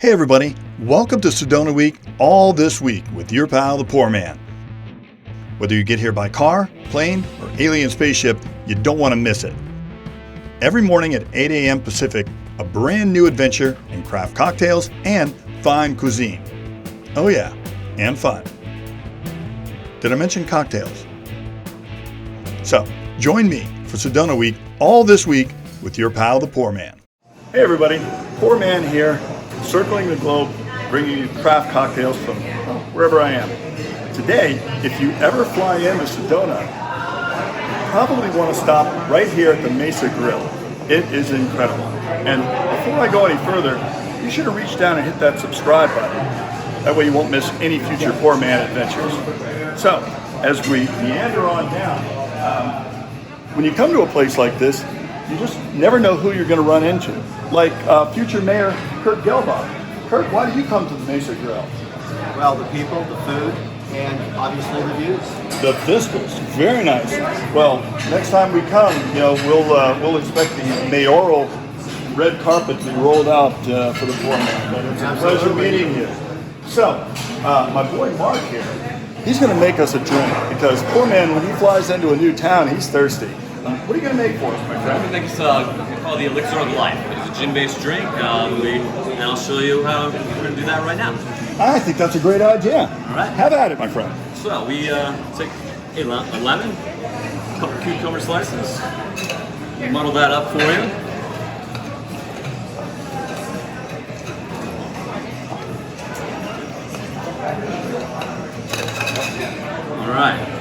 Hey everybody, welcome to Sedona Week, all this week with your pal, the PourMan. Whether you get here by car, plane, or alien spaceship, you don't want to miss it. Every morning at 8 a.m. Pacific, a brand new adventure in craft cocktails and fine cuisine. Oh yeah, and fun. Did I mention cocktails? So, join me for Sedona Week, all this week with your pal, the PourMan. Hey everybody, PourMan here, circling the globe, bringing you craft cocktails from wherever I am. Today, if you ever fly into Sedona, you probably want to stop right here at the Mesa Grill. It is incredible. And before I go any further, you should have reached down and hit that subscribe button. That way you won't miss any future PourMan adventures. So, as we meander on down, when you come to a place like this, you just never know who you're going to run into. Like future Mayor Kurt Gelbach. Kurt, why do you come to the Mesa Grill? Well, the people, the food, and obviously the views. The vistas, very nice. Well, next time we come, we'll expect the mayoral red carpet to be rolled out for the PourMan. But it's a pleasure meeting you. So, my boy Mark here, he's going to make us a drink because PourMan, when he flies into a new town, he's thirsty. What are you going to make for us, my friend? I'm going to make us called the Elixir of Life. It's a gin-based drink, and I'll show you how we're going to do that right now. I think that's a great idea. All right. Have at it, my friend. So we take a lemon, a couple cucumber slices, muddle that up for you. All right.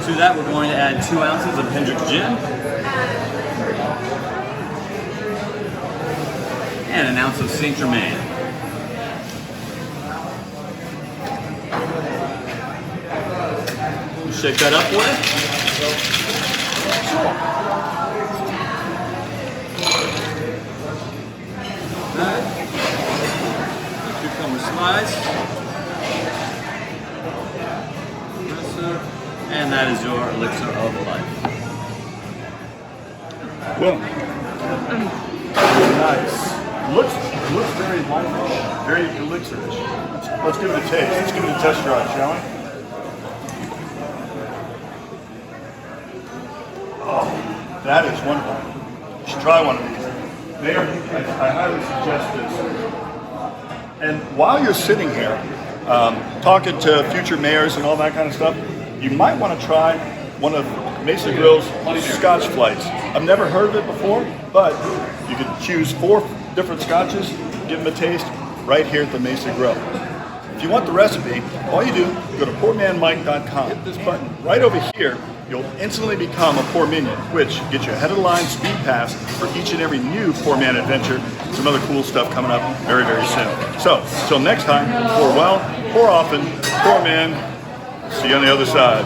To that, we're going to add 2 ounces of Hendrick's gin and an ounce of Saint Germain. Shake that up with. Alright. Cucumber slice. And that is your Elixir of Life. Well, nice. Looks very life-ish, very elixir-ish. Let's give it a taste. Let's give it a test drive, shall we? Oh, that is wonderful. You should try one of these. Mayor, I highly suggest this. And while you're sitting here, talking to future mayors and all that kind of stuff, you might want to try one of Mesa Grill's Scotch flights. I've never heard of it before, but you can choose 4 different scotches, give them a taste right here at the Mesa Grill. If you want the recipe, all you do, go to Pourmanmike.com. Hit this button right over here. You'll instantly become a Pour Minion, which gets you ahead of the line speed pass for each and every new PourMan adventure. Some other cool stuff coming up very, very soon. So, till next time, pour well, pour often, PourMan. See you on the other side.